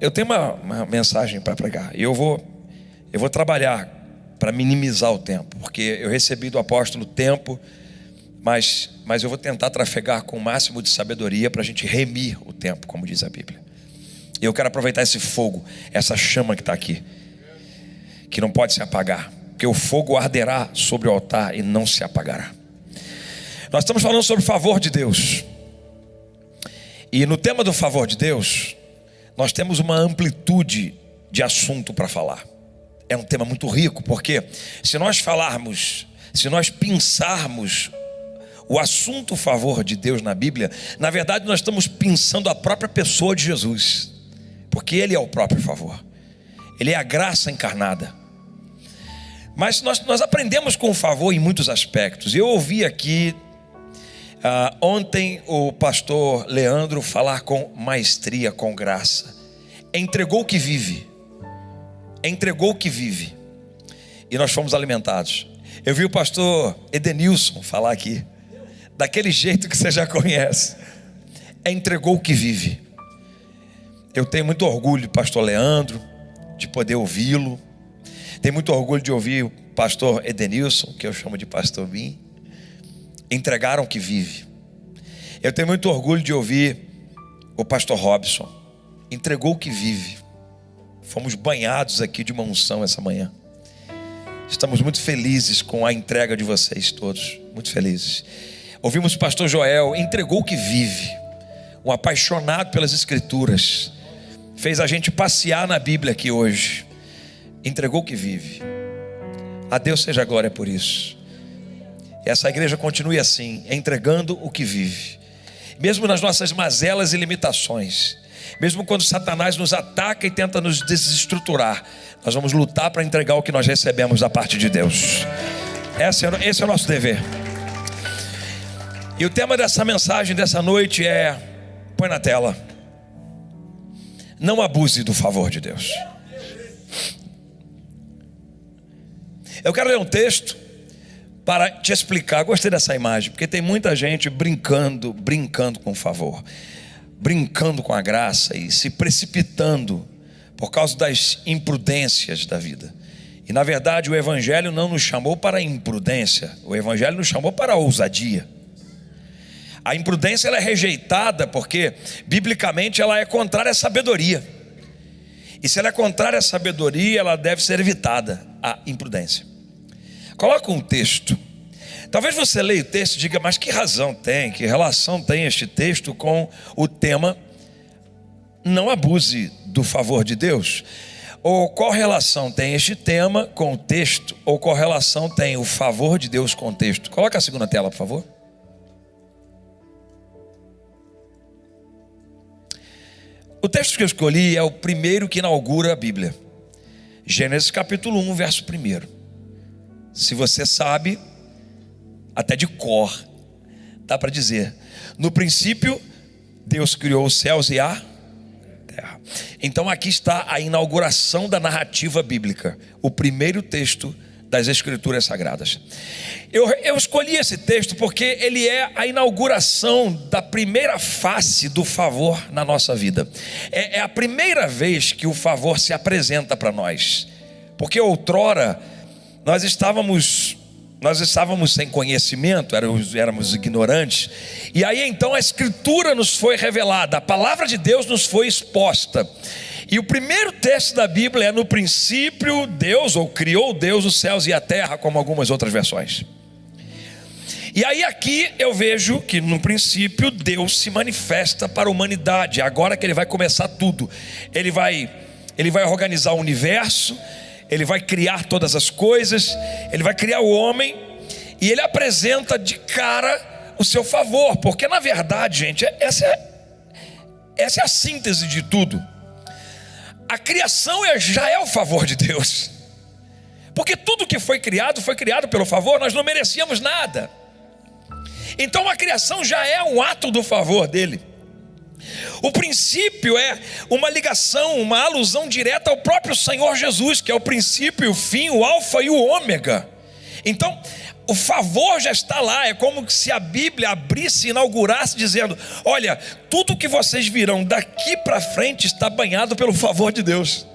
eu tenho uma mensagem para pregar. E eu vou trabalhar para minimizar o tempo, porque eu recebi do apóstolo tempo, mas eu vou tentar trafegar com o máximo de sabedoria para a gente remir o tempo, como diz a Bíblia. E eu quero aproveitar esse fogo, essa chama que está aqui, que não pode se apagar, porque o fogo arderá sobre o altar e não se apagará. Nós estamos falando sobre o favor de Deus. E no tema do favor de Deus, nós temos uma amplitude de assunto para falar. É um tema muito rico, porque se nós pensarmos o assunto favor de Deus na Bíblia, na verdade nós estamos pensando a própria pessoa de Jesus, porque Ele é o próprio favor, Ele é a graça encarnada. Mas nós aprendemos com o favor em muitos aspectos. Eu ouvi aqui ontem o pastor Leandro falar com maestria, com graça. Entregou o que vive. Entregou o que vive. E nós fomos alimentados. Eu vi o pastor Edenilson falar aqui, daquele jeito que você já conhece. Entregou o que vive. Eu tenho muito orgulho de pastor Leandro, de poder ouvi-lo. Tenho muito orgulho de ouvir o pastor Edenilson, que eu chamo de pastor Bim. Entregaram o que vive. Eu tenho muito orgulho de ouvir o pastor Robson. Entregou o que vive. Fomos banhados aqui de uma unção essa manhã. Estamos muito felizes com a entrega de vocês todos. Muito felizes. Ouvimos o pastor Joel. Entregou o que vive. Um apaixonado pelas escrituras. Fez a gente passear na Bíblia aqui hoje. Entregou o que vive. A Deus seja a glória por isso. E essa igreja continue assim, entregando o que vive. Mesmo nas nossas mazelas e limitações, mesmo quando Satanás nos ataca e tenta nos desestruturar, nós vamos lutar para entregar o que nós recebemos da parte de Deus. Esse é o nosso dever. E o tema dessa mensagem dessa noite é, põe na tela: não abuse do favor de Deus. Eu quero ler um texto para te explicar. Gostei dessa imagem, porque tem muita gente brincando com o favor, brincando com a graça e se precipitando por causa das imprudências da vida. E na verdade o Evangelho não nos chamou para a imprudência, o Evangelho nos chamou para a ousadia. A imprudência ela é rejeitada porque biblicamente ela é contrária à sabedoria. E se ela é contrária à sabedoria, ela deve ser evitada, a imprudência. Coloca um texto. Talvez você leia o texto e diga, mas que razão tem, que relação tem este texto com o tema não abuse do favor de Deus? Ou qual relação tem este tema com o texto? Ou qual relação tem o favor de Deus com o texto? Coloca a segunda tela, por favor. O texto que eu escolhi é o primeiro que inaugura a Bíblia. Gênesis capítulo 1, verso 1. Se você sabe, até de cor, dá para dizer: no princípio, Deus criou os céus e a terra. Então aqui está a inauguração da narrativa bíblica, o primeiro texto das Escrituras Sagradas. Eu escolhi esse texto porque ele é a inauguração da primeira face do favor na nossa vida. É a primeira vez que o favor se apresenta para nós, porque outrora nós estávamos sem conhecimento, éramos ignorantes. E aí então a Escritura nos foi revelada, a palavra de Deus nos foi exposta. E o primeiro texto da Bíblia é: no princípio Deus, ou criou Deus os céus e a terra, como algumas outras versões. E aí aqui eu vejo que no princípio Deus se manifesta para a humanidade. Agora que Ele vai começar tudo, Ele vai organizar o universo, Ele vai criar todas as coisas, Ele vai criar o homem, e Ele apresenta de cara o seu favor. Porque na verdade, gente, essa é a síntese de tudo. A criação já é o favor de Deus. Porque tudo que foi criado pelo favor. Nós não merecíamos nada. Então a criação já é um ato do favor dele. O princípio é uma ligação, uma alusão direta ao próprio Senhor Jesus, que é o princípio, o fim, o alfa e o ômega. Então o favor já está lá. É como se a Bíblia abrisse e inaugurasse dizendo: olha, tudo que vocês virão daqui para frente está banhado pelo favor de Deus.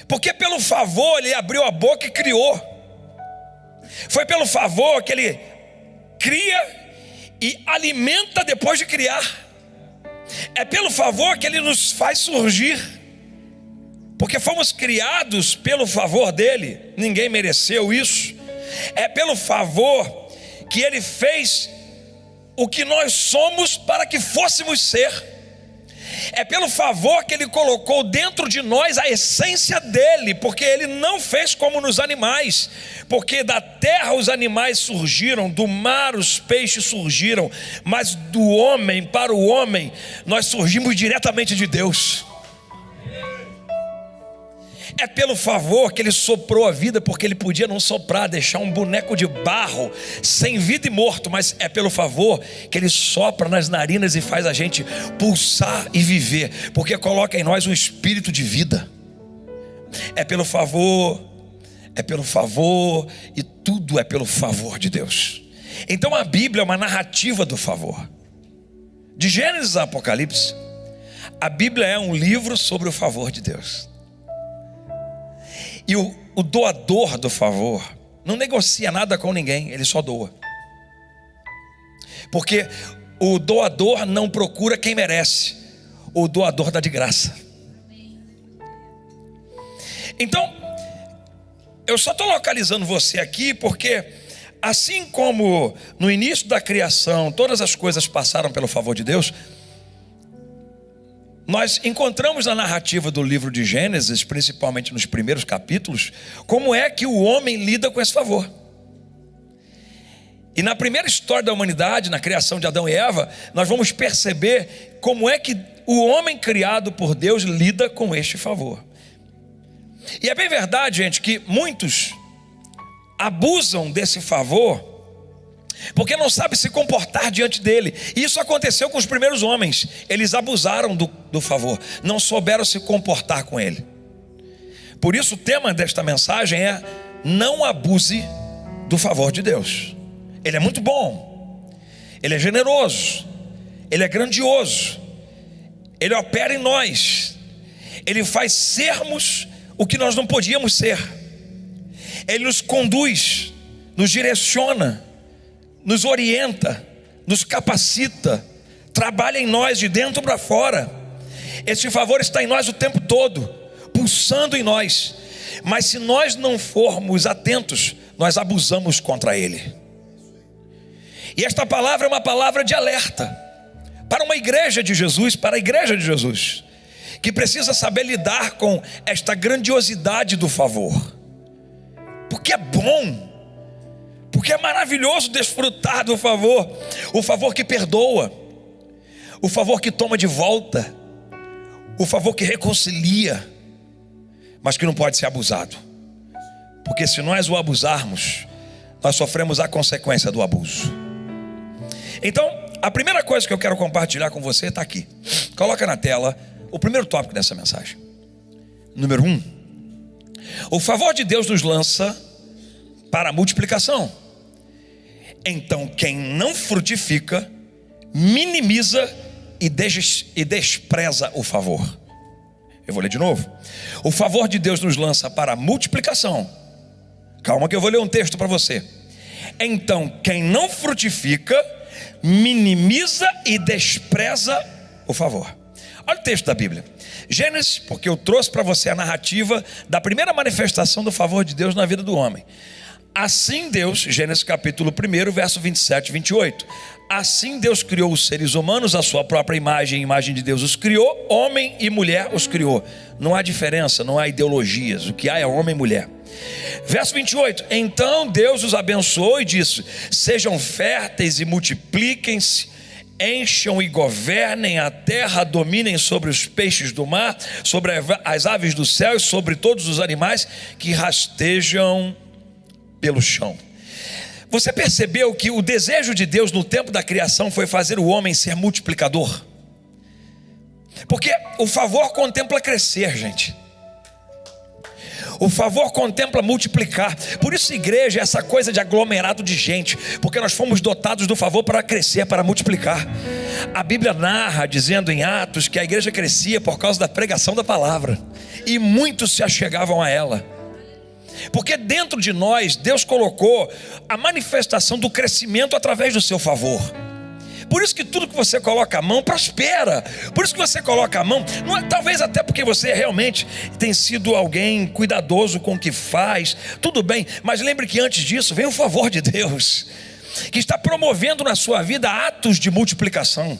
Porque pelo favor ele abriu a boca e criou. Foi pelo favor que ele cria e alimenta depois de criar. É pelo favor que ele nos faz surgir, porque fomos criados pelo favor dele. Ninguém mereceu isso. É pelo favor que ele fez o que nós somos para que fôssemos ser. É pelo favor que ele colocou dentro de nós a essência dele, porque ele não fez como nos animais, porque da terra os animais surgiram, do mar os peixes surgiram, mas do homem para o homem nós surgimos diretamente de Deus. É pelo favor que ele soprou a vida, porque ele podia não soprar, deixar um boneco de barro sem vida e morto, mas é pelo favor que ele sopra nas narinas e faz a gente pulsar e viver, porque coloca em nós um espírito de vida. É pelo favor e tudo é pelo favor de Deus. Então a Bíblia é uma narrativa do favor. De Gênesis a Apocalipse, a Bíblia é um livro sobre o favor de Deus. E o doador do favor não negocia nada com ninguém, ele só doa. Porque o doador não procura quem merece, o doador dá de graça. Então, eu só estou localizando você aqui porque, assim como no início da criação todas as coisas passaram pelo favor de Deus, nós encontramos na narrativa do livro de Gênesis, principalmente nos primeiros capítulos, como é que o homem lida com esse favor. E na primeira história da humanidade, na criação de Adão e Eva, nós vamos perceber como é que o homem criado por Deus lida com este favor. E é bem verdade, gente, que muitos abusam desse favor porque não sabe se comportar diante dele. E isso aconteceu com os primeiros homens. Eles abusaram do favor, não souberam se comportar com ele. Por isso o tema desta mensagem é: não abuse do favor de Deus. Ele é muito bom, ele é generoso, ele é grandioso, ele opera em nós, ele faz sermos o que nós não podíamos ser, ele nos conduz, nos direciona, nos orienta, nos capacita, trabalha em nós de dentro para fora. Esse favor está em nós o tempo todo, pulsando em nós. Mas se nós não formos atentos, nós abusamos contra ele. E esta palavra é uma palavra de alerta para uma igreja de Jesus, para a igreja de Jesus, que precisa saber lidar com esta grandiosidade do favor, porque é bom, porque é maravilhoso desfrutar do favor. O favor que perdoa, o favor que toma de volta, o favor que reconcilia, mas que não pode ser abusado, porque se nós o abusarmos, nós sofremos a consequência do abuso. Então, a primeira coisa que eu quero compartilhar com você está aqui. Coloca na tela o primeiro tópico dessa mensagem. Número 1. O favor de Deus nos lança para a multiplicação. Então quem não frutifica, minimiza e despreza o favor. Eu vou ler de novo. O favor de Deus nos lança para a multiplicação. Calma que eu vou ler um texto para você. Então quem não frutifica, minimiza e despreza o favor. Olha o texto da Bíblia, Gênesis, porque eu trouxe para você a narrativa da primeira manifestação do favor de Deus na vida do homem. Assim Deus, Gênesis capítulo 1, verso 27 e 28. Assim Deus criou os seres humanos, a sua própria imagem, a imagem de Deus os criou, homem e mulher os criou. Não há diferença, não há ideologias, o que há é homem e mulher. Verso 28, então Deus os abençoou e disse: sejam férteis e multipliquem-se, encham e governem a terra, dominem sobre os peixes do mar, sobre as aves do céu e sobre todos os animais que rastejam pelo chão. Você percebeu que o desejo de Deus no tempo da criação foi fazer o homem ser multiplicador? Porque o favor contempla crescer, gente. O favor contempla multiplicar. Por isso igreja é essa coisa de aglomerado de gente, porque nós fomos dotados do favor para crescer, para multiplicar. A Bíblia narra, dizendo em Atos, que a igreja crescia por causa da pregação da palavra, e muitos se achegavam a ela. Porque dentro de nós, Deus colocou a manifestação do crescimento através do seu favor. Por isso que tudo que você coloca a mão prospera. Por isso que você coloca a mão, não é, talvez até porque você realmente tem sido alguém cuidadoso com o que faz, tudo bem, mas lembre que antes disso vem o favor de Deus, que está promovendo na sua vida atos de multiplicação.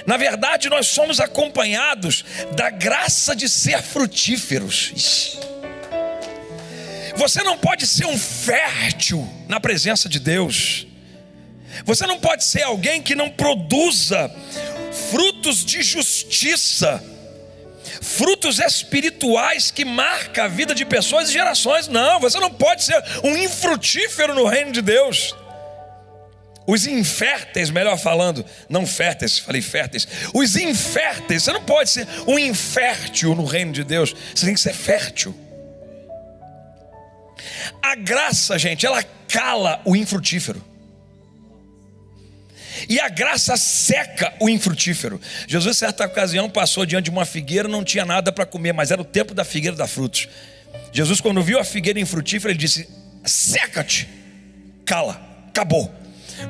Na verdade, nós somos acompanhados da graça de ser frutíferos. Ixi. Você não pode ser um fértil na presença de Deus. Você não pode ser alguém que não produza frutos de justiça, frutos espirituais que marcam a vida de pessoas e gerações. Não, você não pode ser um infrutífero no reino de Deus. Os inférteis, melhor falando, não férteis, falei férteis. Os inférteis, você não pode ser um infértil no reino de Deus. Você tem que ser fértil. A graça, gente, ela cala o infrutífero. E a graça seca o infrutífero. Jesus, certa ocasião, passou diante de uma figueira, não tinha nada para comer, mas era o tempo da figueira dar frutos. Jesus, quando viu a figueira infrutífera, ele disse: seca-te, cala, acabou.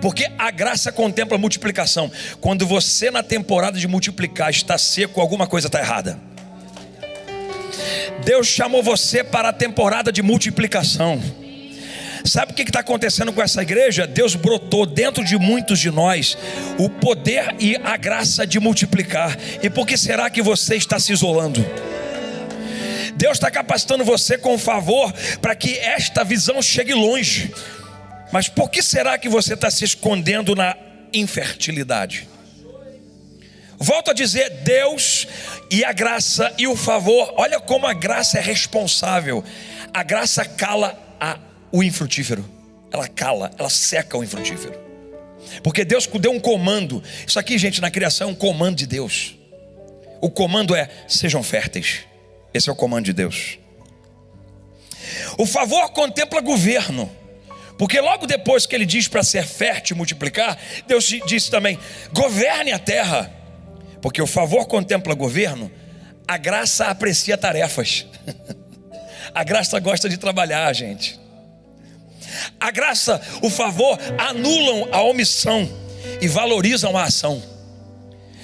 Porque a graça contempla a multiplicação. Quando você, na temporada de multiplicar, está seco, alguma coisa está errada. Deus chamou você para a temporada de multiplicação. Sabe o que está acontecendo com essa igreja? Deus brotou dentro de muitos de nós o poder e a graça de multiplicar. E por que será que você está se isolando? Deus está capacitando você com favor para que esta visão chegue longe. Mas por que será que você está se escondendo na infertilidade? Volto a dizer, Deus e a graça e o favor. Olha como a graça é responsável. A graça cala o infrutífero. Ela cala, ela seca o infrutífero. Porque Deus deu um comando. Isso aqui, gente, na criação é um comando de Deus. O comando é: sejam férteis. Esse é o comando de Deus. O favor contempla governo. Porque logo depois que ele diz para ser fértil e multiplicar, Deus disse também: governe a terra. Porque o favor contempla governo, a graça aprecia tarefas. A graça gosta de trabalhar, gente. A graça, o favor anulam a omissão e valorizam a ação.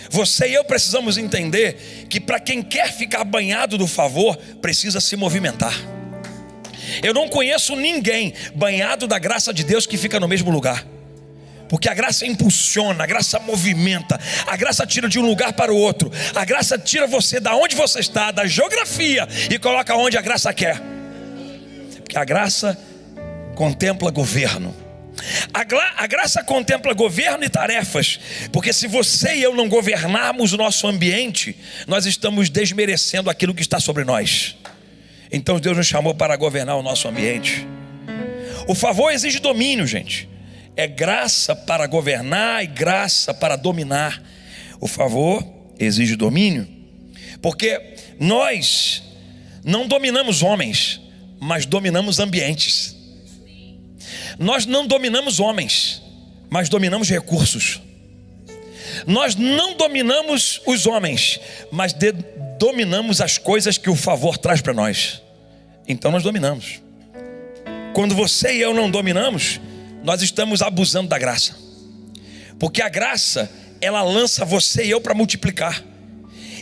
Você e eu precisamos entender que para quem quer ficar banhado do favor, precisa se movimentar. Eu não conheço ninguém banhado da graça de Deus que fica no mesmo lugar. Porque a graça impulsiona, a graça movimenta, a graça tira de um lugar para o outro. A graça tira você da onde você está, da geografia, e coloca onde a graça quer. Porque a graça contempla governo. A graça contempla governo e tarefas. Porque se você e eu não governarmos o nosso ambiente, nós estamos desmerecendo aquilo que está sobre nós. Então Deus nos chamou para governar o nosso ambiente. O favor exige domínio, gente. É graça para governar e graça para dominar. O favor exige domínio. Porque nós não dominamos homens, mas dominamos ambientes. Nós não dominamos homens, mas dominamos recursos. Nós não dominamos os homens, mas dominamos as coisas que o favor traz para nós. Então nós dominamos. Quando você e eu não dominamos, nós estamos abusando da graça. Porque a graça, ela lança você e eu para multiplicar.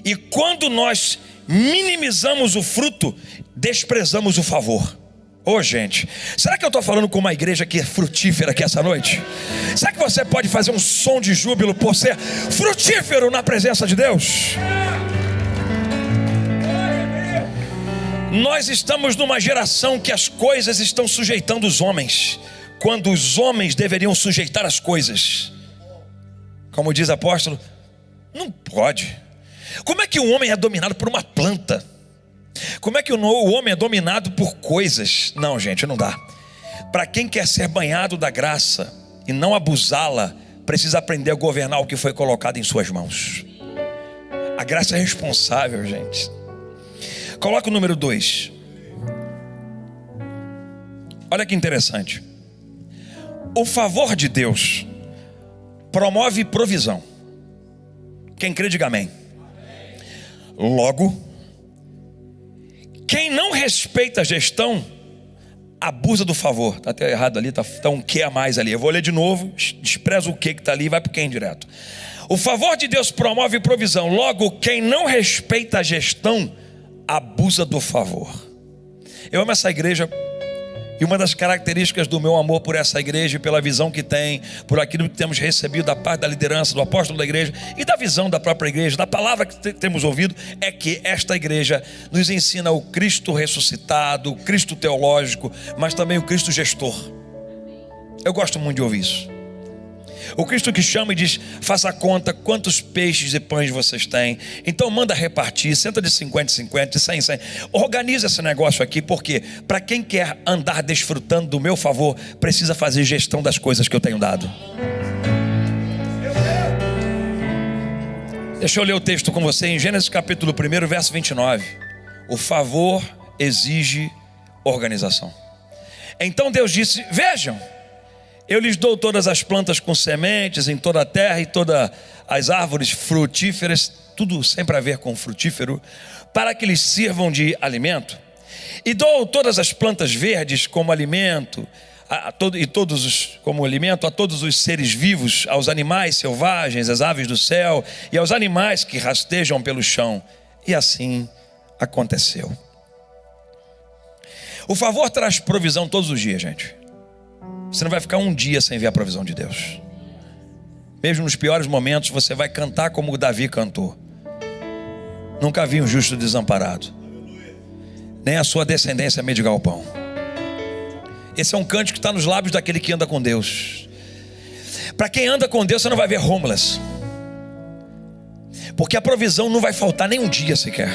E quando nós minimizamos o fruto, desprezamos o favor. Ô gente, será que eu estou falando com uma igreja que é frutífera aqui essa noite? Será que você pode fazer um som de júbilo por ser frutífero na presença de Deus? Nós estamos numa geração que as coisas estão sujeitando os homens, quando os homens deveriam sujeitar as coisas. Como diz o apóstolo, não pode. Como é que o homem é dominado por uma planta? Como é que o homem é dominado por coisas? Não, gente, não dá. Para quem quer ser banhado da graça e não abusá-la, precisa aprender a governar o que foi colocado em suas mãos. A graça é responsável, gente. Coloca o número 2. Olha que interessante. O favor de Deus promove provisão. Quem crê, diga amém. Logo, quem não respeita a gestão abusa do favor. Está até errado ali, tá um que a mais ali. Eu vou ler de novo, despreza o que está ali e vai para o quem direto. O favor de Deus promove provisão. Logo, quem não respeita a gestão abusa do favor. Eu amo essa igreja. E uma das características do meu amor por essa igreja e pela visão que tem, por aquilo que temos recebido da parte da liderança, do apóstolo da igreja e da visão da própria igreja, da palavra que temos ouvido, é que esta igreja nos ensina o Cristo ressuscitado, o Cristo teológico, mas também o Cristo gestor. Eu gosto muito de ouvir isso. O Cristo que chama e diz: faça conta quantos peixes e pães vocês têm, então manda repartir, senta de 50 em 50, de 100 em 100. Organiza esse negócio aqui, porque para quem quer andar desfrutando do meu favor, precisa fazer gestão das coisas que eu tenho dado. Deixa eu ler o texto com você em Gênesis capítulo 1, verso 29. O favor exige organização. Então Deus disse: vejam, eu lhes dou todas as plantas com sementes em toda a terra e todas as árvores frutíferas, tudo sempre a ver com frutífero, para que lhes sirvam de alimento. E dou todas as plantas verdes como alimento, como alimento a todos os seres vivos, aos animais selvagens, às aves do céu e aos animais que rastejam pelo chão. E assim aconteceu. O favor traz provisão todos os dias, gente. Você não vai ficar um dia sem ver a provisão de Deus. Mesmo nos piores momentos, você vai cantar como Davi cantou. Nunca vi um justo desamparado, nem a sua descendência mendigar o pão. Esse é um cântico que está nos lábios daquele que anda com Deus. Para quem anda com Deus, você não vai ver homeless, porque a provisão não vai faltar nem um dia sequer.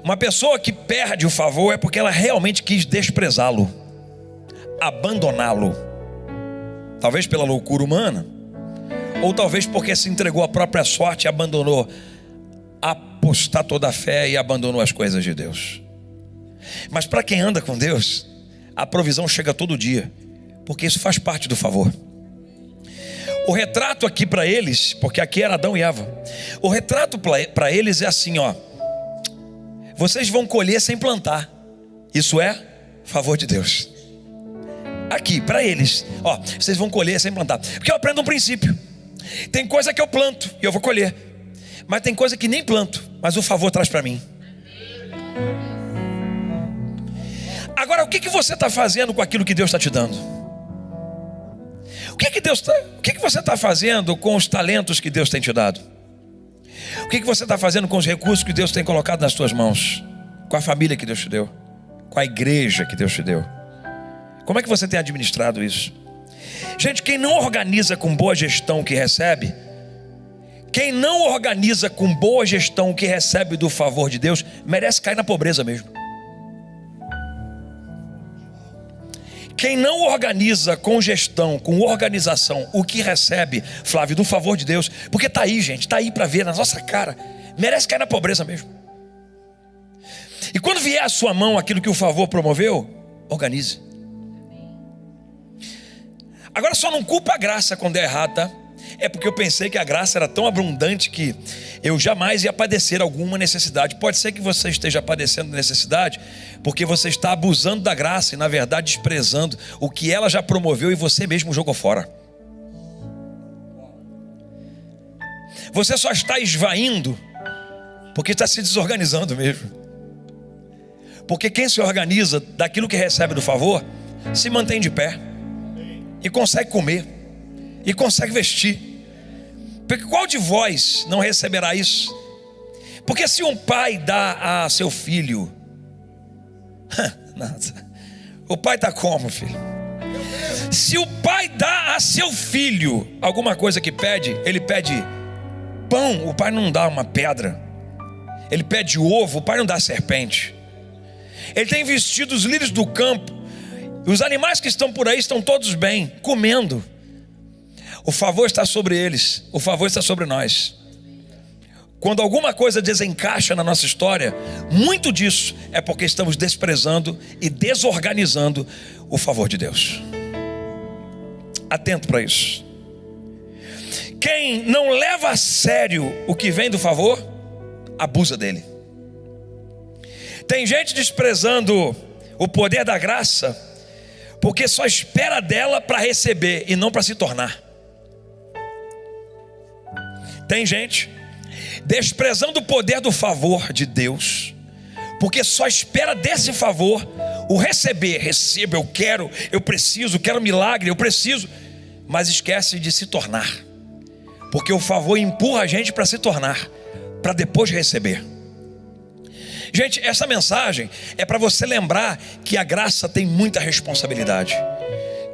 Uma pessoa que perde o favor é porque ela realmente quis desprezá-lo, abandoná-lo, talvez pela loucura humana, ou talvez porque se entregou à própria sorte e abandonou, apostatou da fé e abandonou as coisas de Deus. Mas para quem anda com Deus, a provisão chega todo dia, porque isso faz parte do favor. O retrato aqui para eles, porque aqui era Adão e Eva, o retrato para eles é assim, ó: vocês vão colher sem plantar. Isso é favor de Deus. Aqui, para eles, ó, vocês vão colher sem plantar. Porque eu aprendo um princípio. Tem coisa que eu planto e eu vou colher, mas tem coisa que nem planto, mas o favor traz para mim. Agora, o que você está fazendo com aquilo que Deus está te dando? O que você está fazendo com os talentos que Deus tem te dado? O que você está fazendo com os recursos que Deus tem colocado nas tuas mãos? Com a família que Deus te deu? Com a igreja que Deus te deu? Como é que você tem administrado isso? Gente, quem não organiza com boa gestão o que recebe, quem não organiza com boa gestão o que recebe do favor de Deus, merece cair na pobreza mesmo. Quem não organiza com gestão, com organização, o que recebe, Flávio, do favor de Deus, porque está aí, gente, está aí para ver na nossa cara, merece cair na pobreza mesmo. E quando vier à sua mão aquilo que o favor promoveu, organize. Agora só não culpa a graça quando é errado, tá? É porque eu pensei que a graça era tão abundante que eu jamais ia padecer alguma necessidade. Pode ser que você esteja padecendo necessidade porque você está abusando da graça e na verdade desprezando o que ela já promoveu e você mesmo jogou fora. Você só está esvaindo porque está se desorganizando mesmo. Porque quem se organiza daquilo que recebe do favor se mantém de pé e consegue comer e consegue vestir. Porque qual de vós não receberá isso? Porque se um pai dá a seu filho, o pai está como, filho? Se o pai dá a seu filho alguma coisa que pede, ele pede pão, o pai não dá uma pedra. Ele pede ovo, o pai não dá serpente. Ele tem vestido os lírios do campo, os animais que estão por aí estão todos bem, comendo. O favor está sobre eles, o favor está sobre nós. Quando alguma coisa desencaixa na nossa história, muito disso é porque estamos desprezando e desorganizando o favor de Deus. Atento para isso. Quem não leva a sério o que vem do favor, abusa dele. Tem gente desprezando o poder da graça porque só espera dela para receber e não para se tornar. Tem gente desprezando o poder do favor de Deus porque só espera desse favor o receber. Receba, eu quero, eu preciso, quero milagre, eu preciso. Mas esquece de se tornar, porque o favor empurra a gente para se tornar, para depois receber. Gente, essa mensagem é para você lembrar que a graça tem muita responsabilidade,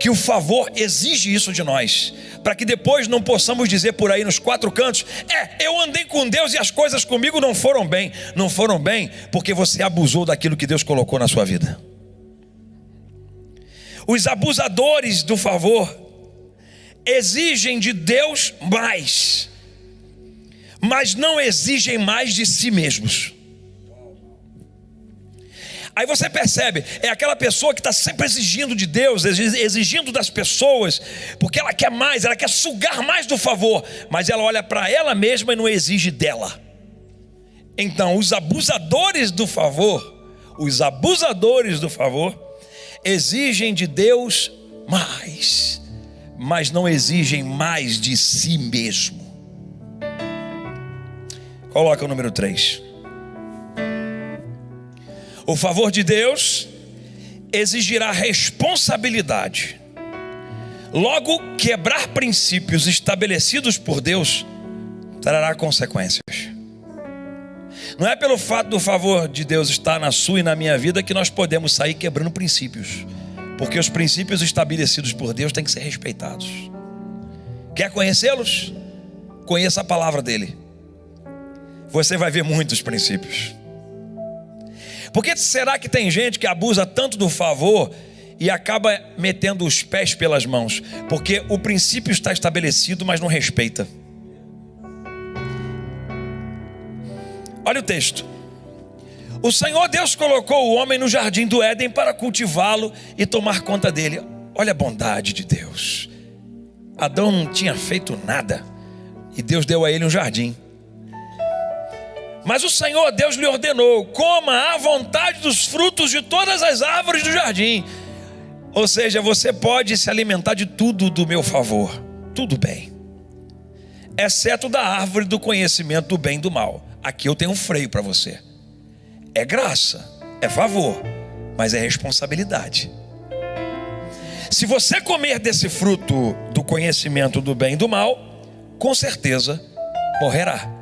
que o favor exige isso de nós, para que depois não possamos dizer por aí nos quatro cantos: eu andei com Deus e as coisas comigo não foram bem. Não foram bem porque você abusou daquilo que Deus colocou na sua vida. Os abusadores do favor exigem de Deus mais, mas não exigem mais de si mesmos. Aí você percebe, é aquela pessoa que está sempre exigindo de Deus, exigindo das pessoas, porque ela quer mais, ela quer sugar mais do favor, mas ela olha para ela mesma e não exige dela. Então os abusadores do favor exigem de Deus mais, mas não exigem mais de si mesmo. Coloca o número 3. O favor de Deus exigirá responsabilidade. Logo, quebrar princípios estabelecidos por Deus trará consequências. Não é pelo fato do favor de Deus estar na sua e na minha vida que nós podemos sair quebrando princípios, porque os princípios estabelecidos por Deus têm que ser respeitados. Quer conhecê-los? Conheça a palavra dele. Você vai ver muitos princípios. Por que será que tem gente que abusa tanto do favor e acaba metendo os pés pelas mãos? Porque o princípio está estabelecido, mas não respeita. Olha o texto. O Senhor Deus colocou o homem no jardim do Éden para cultivá-lo e tomar conta dele. Olha a bondade de Deus. Adão não tinha feito nada e Deus deu a ele um jardim. Mas o Senhor Deus lhe ordenou: coma à vontade dos frutos de todas as árvores do jardim. Ou seja, você pode se alimentar de tudo do meu favor, tudo bem, exceto da árvore do conhecimento do bem e do mal. Aqui eu tenho um freio para você. É graça, é favor, mas é responsabilidade. Se você comer desse fruto do conhecimento do bem e do mal, com certeza morrerá.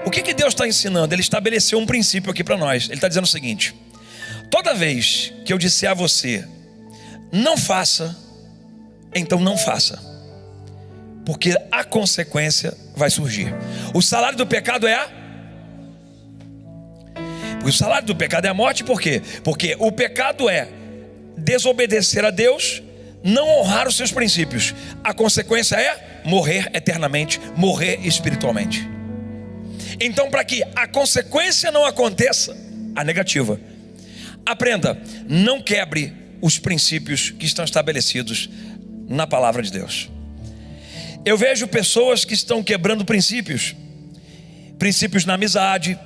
O que Deus está ensinando? Ele estabeleceu um princípio aqui para nós. Ele está dizendo o seguinte: toda vez que eu disser a você, não faça, então não faça, porque a consequência vai surgir. O salário do pecado é o salário do pecado é a morte. Por quê? Porque o pecado é desobedecer a Deus, não honrar os seus princípios. A consequência é morrer eternamente, morrer espiritualmente. Então, para que a consequência não aconteça, a negativa, aprenda: não quebre os princípios que estão estabelecidos na palavra de Deus. Eu vejo pessoas que estão quebrando princípios na amizade,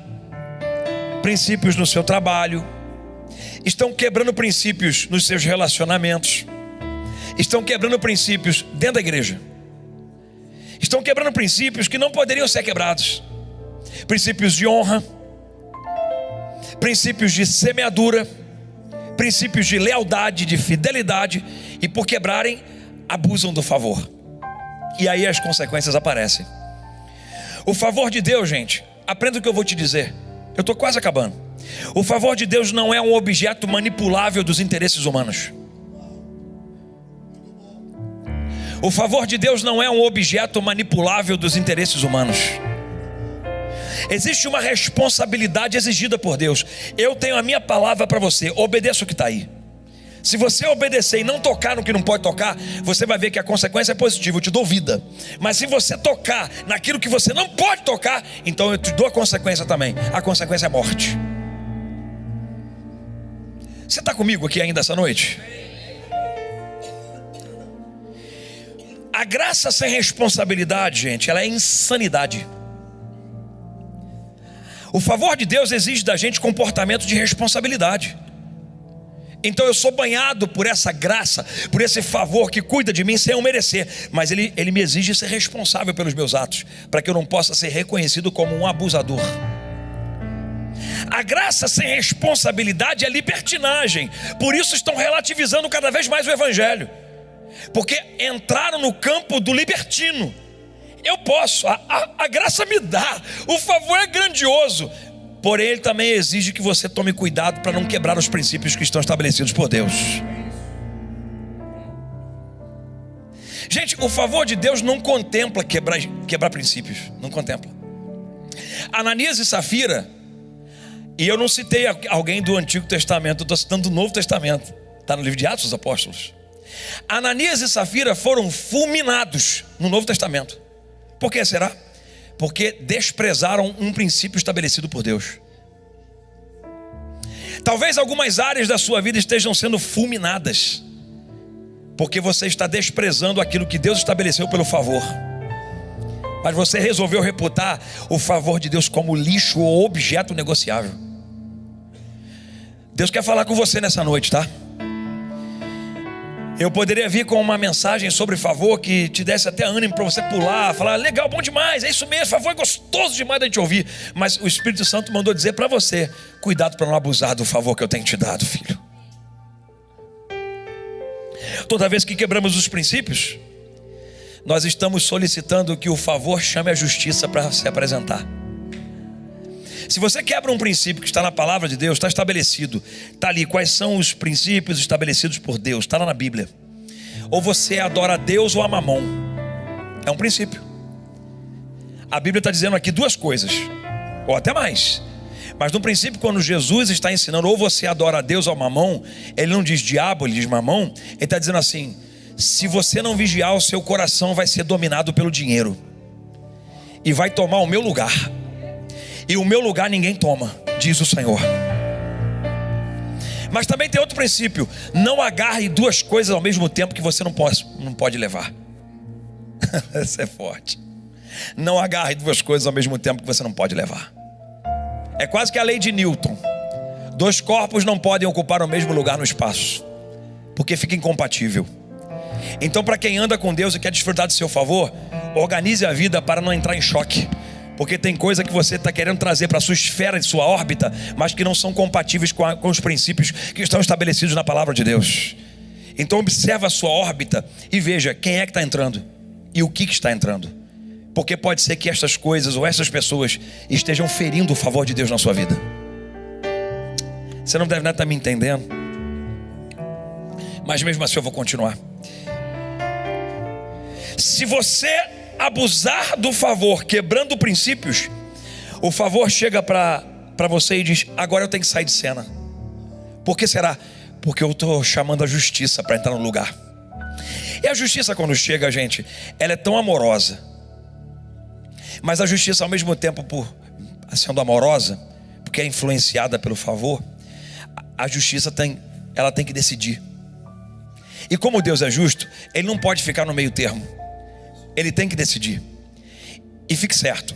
princípios no seu trabalho, estão quebrando princípios nos seus relacionamentos, estão quebrando princípios dentro da igreja, estão quebrando princípios que não poderiam ser quebrados. Princípios de honra, princípios de semeadura, princípios de lealdade, de fidelidade, e por quebrarem, abusam do favor. E aí as consequências aparecem. O favor de Deus, gente, aprenda o que eu vou te dizer. Eu estou quase acabando. O favor de Deus não é um objeto manipulável dos interesses humanos. O favor de Deus não é um objeto manipulável dos interesses humanos. Existe uma responsabilidade exigida por Deus. Eu tenho a minha palavra para você: obedeça o que está aí. Se você obedecer e não tocar no que não pode tocar, você vai ver que a consequência é positiva, eu te dou vida. Mas se você tocar naquilo que você não pode tocar, então eu te dou a consequência também. A consequência é morte. Você está comigo aqui ainda essa noite? A graça sem responsabilidade, gente, ela é insanidade. O favor de Deus exige da gente comportamento de responsabilidade. Então eu sou banhado por essa graça, por esse favor que cuida de mim sem eu merecer. Mas ele me exige ser responsável pelos meus atos, para que eu não possa ser reconhecido como um abusador. A graça sem responsabilidade é libertinagem. Por isso estão relativizando cada vez mais o evangelho, porque entraram no campo do libertino. Eu posso, a graça me dá, o favor é grandioso, porém ele também exige que você tome cuidado para não quebrar os princípios que estão estabelecidos por Deus. Gente, o favor de Deus não contempla quebrar princípios. Não contempla. Ananias e Safira, e eu não citei alguém do Antigo Testamento, eu estou citando do Novo Testamento, está no livro de Atos dos Apóstolos. Ananias e Safira foram fulminados no Novo Testamento. Por que será? Porque desprezaram um princípio estabelecido por Deus. Talvez algumas áreas da sua vida estejam sendo fulminadas, porque você está desprezando aquilo que Deus estabeleceu pelo favor. Mas você resolveu reputar o favor de Deus como lixo ou objeto negociável. Deus quer falar com você nessa noite, tá? Eu poderia vir com uma mensagem sobre favor que te desse até ânimo para você pular, falar, legal, bom demais, é isso mesmo, favor é gostoso demais da gente ouvir. Mas o Espírito Santo mandou dizer para você, cuidado para não abusar do favor que eu tenho te dado, filho. Toda vez que quebramos os princípios, nós estamos solicitando que o favor chame a justiça para se apresentar. Se você quebra um princípio que está na palavra de Deus, está estabelecido, está ali, quais são os princípios estabelecidos por Deus, está lá na Bíblia. Ou você adora a Deus ou a Mamon, é um princípio. A Bíblia está dizendo aqui duas coisas, ou até mais. Mas no princípio, quando Jesus está ensinando, ou você adora a Deus ou a Mamon, ele não diz diabo, ele diz Mamon. Ele está dizendo assim, se você não vigiar, o seu coração vai ser dominado pelo dinheiro e vai tomar o meu lugar. E o meu lugar ninguém toma, diz o Senhor. Mas também tem outro princípio, não agarre duas coisas ao mesmo tempo que você não pode levar. Isso é forte. Não agarre duas coisas ao mesmo tempo que você não pode levar. É quase que a lei de Newton. Dois corpos não podem ocupar o mesmo lugar no espaço, porque fica incompatível. Então, para quem anda com Deus e quer desfrutar do seu favor, organize a vida para não entrar em choque. Porque tem coisa que você está querendo trazer para a sua esfera, de sua órbita, mas que não são compatíveis com os princípios que estão estabelecidos na palavra de Deus. Então observa a sua órbita e veja quem é que está entrando e o que está entrando. Porque pode ser que estas coisas ou essas pessoas estejam ferindo o favor de Deus na sua vida. Você não deve estar me entendendo, mas mesmo assim eu vou continuar. Se você abusar do favor, quebrando princípios, o favor chega para você e diz, agora eu tenho que sair de cena. Por que será? Porque eu estou chamando a justiça para entrar no lugar. E a justiça, quando chega, gente, ela é tão amorosa, mas a justiça ao mesmo tempo, sendo amorosa, porque é influenciada pelo favor, a justiça ela tem que decidir. E como Deus é justo, ele não pode ficar no meio termo. Ele tem que decidir. E fique certo,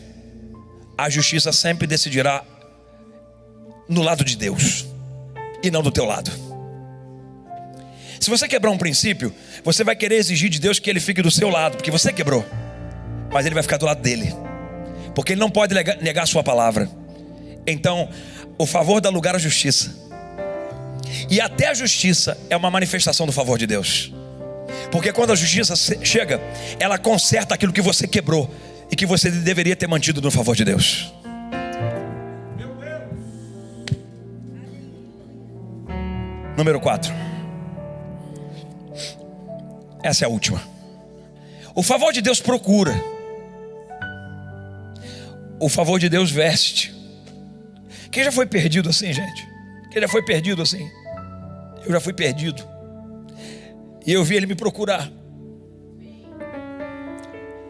a justiça sempre decidirá no lado de Deus e não do teu lado. Se você quebrar um princípio, você vai querer exigir de Deus que ele fique do seu lado, porque você quebrou. Mas ele vai ficar do lado dele, porque ele não pode negar a sua palavra. Então, o favor dá lugar à justiça. E até a justiça é uma manifestação do favor de Deus. Porque quando a justiça chega, ela conserta aquilo que você quebrou e que você deveria ter mantido no favor de Deus. Número 4. Essa é a última. O favor de Deus procura. O favor de Deus veste. Quem já foi perdido assim, gente? Quem já foi perdido assim? Eu já fui perdido. E eu vi Ele me procurar.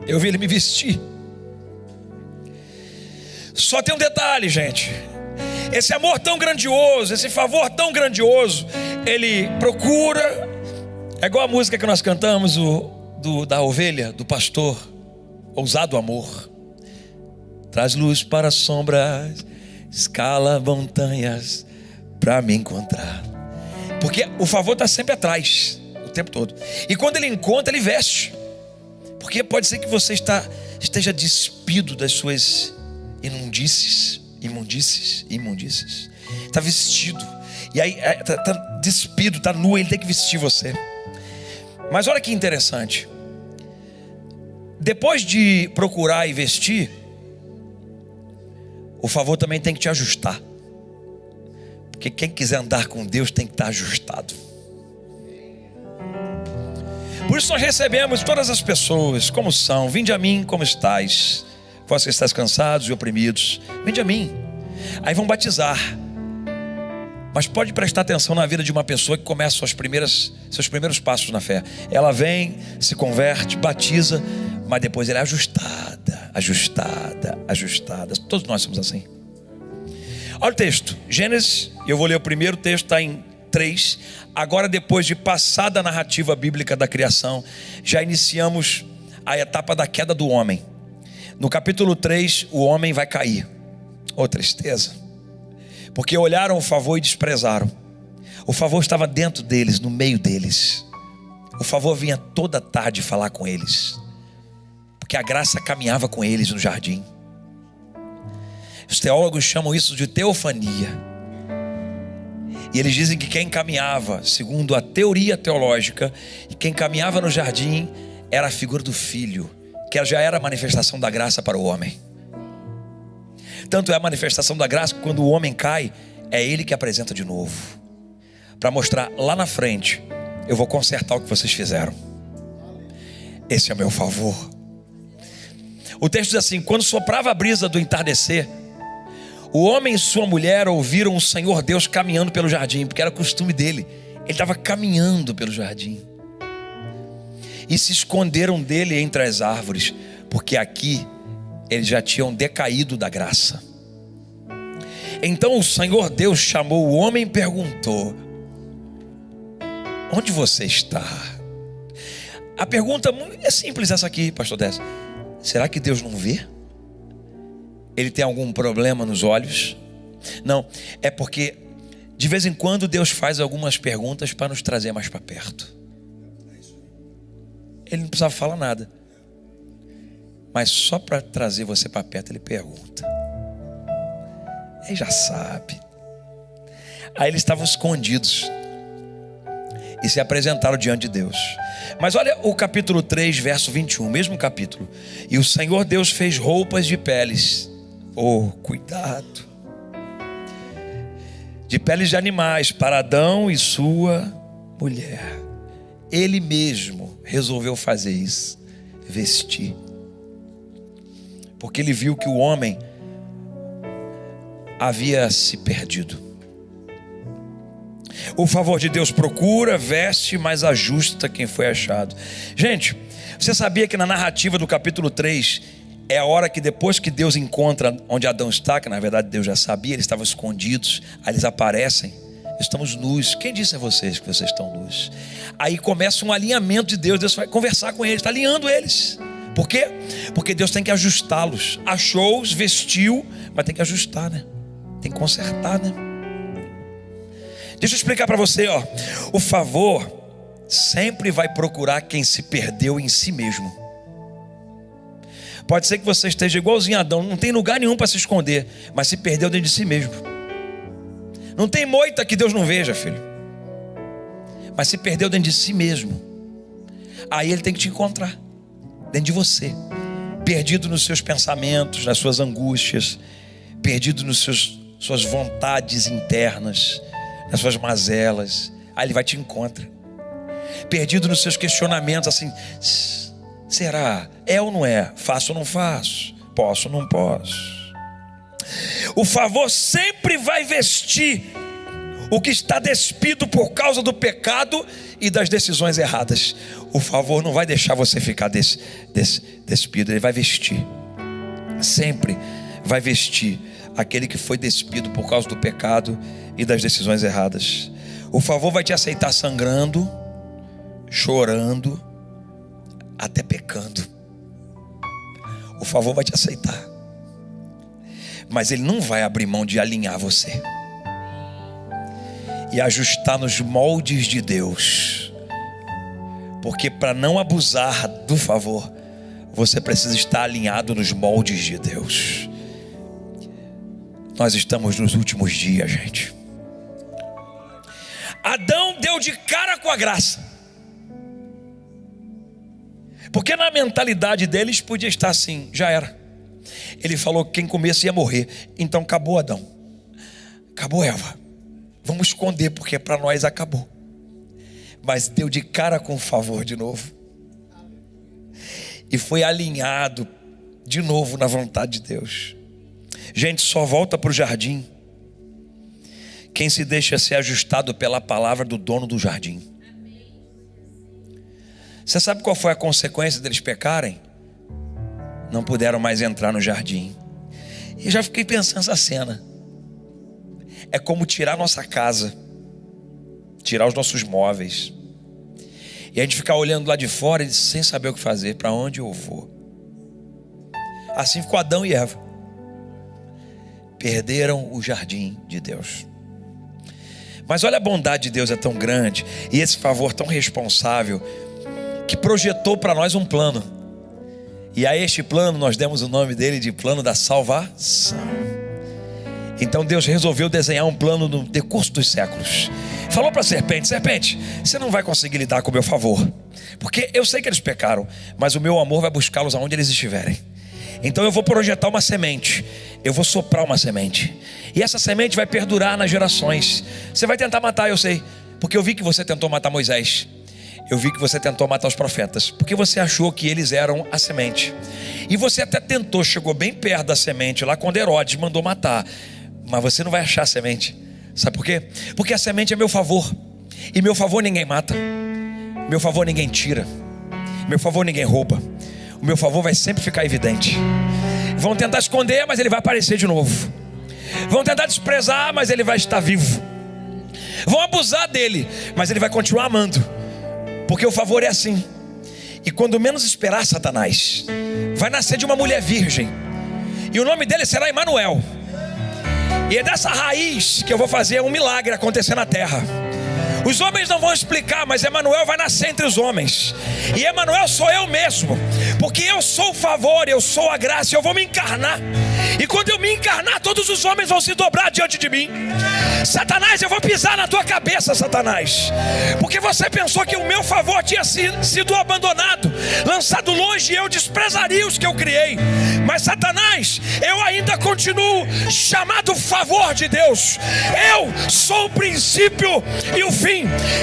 Eu vi Ele me vestir. Só tem um detalhe, gente. Esse amor tão grandioso, esse favor tão grandioso, Ele procura. É igual a música que nós cantamos, da ovelha, do pastor. Ousado amor. Traz luz para as sombras, escala montanhas para me encontrar. Porque o favor está sempre atrás, o tempo todo. E quando Ele encontra, Ele veste. Porque pode ser que você esteja despido das suas imundícies. Está vestido. E aí está despido, está nu, Ele tem que vestir você. Mas olha que interessante. Depois de procurar e vestir, o favor também tem que te ajustar. Porque quem quiser andar com Deus tem que estar ajustado. Por isso nós recebemos todas as pessoas como são. Vinde a mim como estáis, vós que estáis cansados e oprimidos, vinde a mim. Aí vão batizar. Mas pode prestar atenção na vida de uma pessoa que começa seus primeiros passos na fé. Ela vem, se converte, batiza, mas depois ela é ajustada. Todos nós somos assim. Olha o texto, Gênesis, eu vou ler o primeiro texto, está em 3. Agora, depois de passada a narrativa bíblica da criação, já iniciamos a etapa da queda do homem. No capítulo 3, o homem vai cair. Oh, tristeza. Porque olharam o favor e desprezaram. O favor estava dentro deles, no meio deles. O favor vinha toda tarde falar com eles. Porque a graça caminhava com eles no jardim. Os teólogos chamam isso de teofania. E eles dizem que quem caminhava, segundo a teoria teológica, e quem caminhava no jardim era a figura do filho, que já era a manifestação da graça para o homem. Tanto é a manifestação da graça que quando o homem cai, é ele que apresenta de novo, para mostrar lá na frente: eu vou consertar o que vocês fizeram. Esse é o meu favor. O texto diz assim: quando soprava a brisa do entardecer, o homem e sua mulher ouviram o Senhor Deus caminhando pelo jardim, porque era costume dele. Ele estava caminhando pelo jardim. E se esconderam dele entre as árvores, porque aqui eles já tinham decaído da graça. Então o Senhor Deus chamou o homem e perguntou: onde você está? A pergunta é simples essa aqui, pastor Décio. Será que Deus não vê? Ele tem algum problema nos olhos? Não, é porque de vez em quando Deus faz algumas perguntas para nos trazer mais para perto. Ele não precisava falar nada, mas só para trazer você para perto Ele pergunta. Ele já sabe. Aí eles estavam escondidos e se apresentaram diante de Deus. Mas olha o capítulo 3, verso 21, mesmo capítulo. E o Senhor Deus fez roupas de peles. Oh, cuidado. De peles de animais para Adão e sua mulher. Ele mesmo resolveu fazer isso, vestir. Porque ele viu que o homem havia se perdido. O favor de Deus procura, veste, mas ajusta quem foi achado. Gente, você sabia que na narrativa do capítulo 3 é a hora que depois que Deus encontra onde Adão está, que na verdade Deus já sabia, eles estavam escondidos, aí eles aparecem: estamos nus. Quem disse a vocês que vocês estão nus? Aí começa um alinhamento de Deus. Deus vai conversar com eles, está alinhando eles. Por quê? Porque Deus tem que ajustá-los. Achou-os, vestiu, mas tem que ajustar, né? Tem que consertar, né? Deixa eu explicar para você, ó. O favor sempre vai procurar quem se perdeu em si mesmo. Pode ser que você esteja igualzinho a Adão, não tem lugar nenhum para se esconder, mas se perdeu dentro de si mesmo. Não tem moita que Deus não veja, filho, mas se perdeu dentro de si mesmo. Aí Ele tem que te encontrar dentro de você, perdido nos seus pensamentos, nas suas angústias, perdido nos suas vontades internas, nas suas mazelas. Aí Ele vai te encontrar, perdido nos seus questionamentos, assim: será? É ou não é? Faço ou não faço? Posso ou não posso? O favor sempre vai vestir o que está despido por causa do pecado e das decisões erradas. O favor não vai deixar você ficar despido, ele vai vestir. Sempre vai vestir aquele que foi despido por causa do pecado e das decisões erradas. O favor vai te aceitar sangrando, chorando, até pecando. O favor vai te aceitar, mas ele não vai abrir mão de alinhar você e ajustar nos moldes de Deus, porque para não abusar do favor, você precisa estar alinhado nos moldes de Deus. Nós estamos nos últimos dias, gente. Adão deu de cara com a graça, porque na mentalidade deles podia estar assim: já era. Ele falou que quem comesse ia morrer, então acabou Adão, acabou Eva, vamos esconder porque para nós acabou. Mas deu de cara com o favor de novo, e foi alinhado de novo na vontade de Deus. Gente, só volta para o jardim quem se deixa ser ajustado pela palavra do dono do jardim. Você sabe qual foi a consequência deles pecarem? Não puderam mais entrar no jardim. E já fiquei pensando essa cena. É como tirar nossa casa, tirar os nossos móveis, e a gente ficar olhando lá de fora sem saber o que fazer. Para onde eu vou? Assim ficou Adão e Eva. Perderam o jardim de Deus. Mas olha, a bondade de Deus é tão grande, e esse favor tão responsável, que projetou para nós um plano. E a este plano nós demos o nome dele de plano da salvação. Então Deus resolveu desenhar um plano no decurso dos séculos. Falou para a serpente: serpente, você não vai conseguir lidar com o meu favor, porque eu sei que eles pecaram, mas o meu amor vai buscá-los aonde eles estiverem. Então eu vou projetar uma semente, eu vou soprar uma semente, e essa semente vai perdurar nas gerações. Você vai tentar matar, eu sei, porque eu vi que você tentou matar Moisés, eu vi que você tentou matar os profetas, porque você achou que eles eram a semente. E você até tentou, chegou bem perto da semente lá quando Herodes mandou matar, mas você não vai achar a semente. Sabe por quê? Porque a semente é meu favor, e meu favor ninguém mata, meu favor ninguém tira, meu favor ninguém rouba. O meu favor vai sempre ficar evidente. Vão tentar esconder, mas ele vai aparecer de novo. Vão tentar desprezar, mas ele vai estar vivo. Vão abusar dele, mas ele vai continuar amando, porque o favor é assim. E quando menos esperar, Satanás vai nascer de uma mulher virgem, e o nome dele será Emanuel. E é dessa raiz que eu vou fazer um milagre acontecer na terra. Os homens não vão explicar, mas Emanuel vai nascer entre os homens. E Emanuel sou eu mesmo, porque eu sou o favor, eu sou a graça, eu vou me encarnar. E quando eu me encarnar, todos os homens vão se dobrar diante de mim. Satanás, eu vou pisar na tua cabeça, Satanás, porque você pensou que o meu favor tinha sido abandonado, lançado longe, e eu desprezaria os que eu criei. Mas Satanás, eu ainda continuo chamado favor de Deus. Eu sou o princípio e o fim.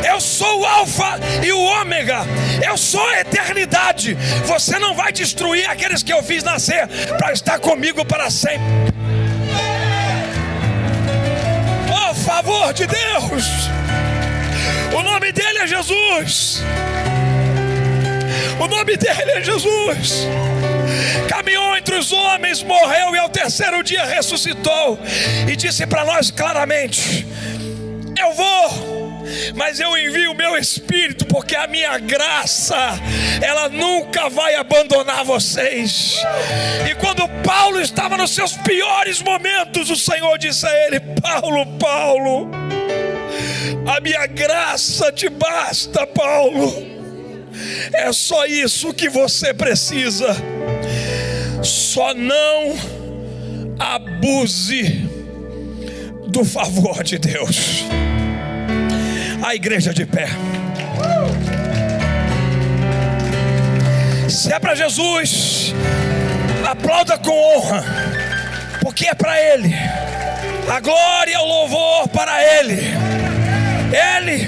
Eu sou o alfa e o ômega. Eu sou a eternidade. Você não vai destruir aqueles que eu fiz nascer para estar comigo para sempre. Oh, favor de Deus. O nome dele é Jesus. O nome dele é Jesus. Caminhou entre os homens, morreu e ao terceiro dia ressuscitou, e disse para nós claramente: eu vou, mas eu envio o meu Espírito, porque a minha graça, ela nunca vai abandonar vocês. E quando Paulo estava nos seus piores momentos, o Senhor disse a ele: Paulo, Paulo, a minha graça te basta, Paulo. É só isso que você precisa. Só não abuse do favor de Deus. A igreja de pé. Se é para Jesus, aplauda com honra, porque é para Ele. A glória e o louvor para Ele. Ele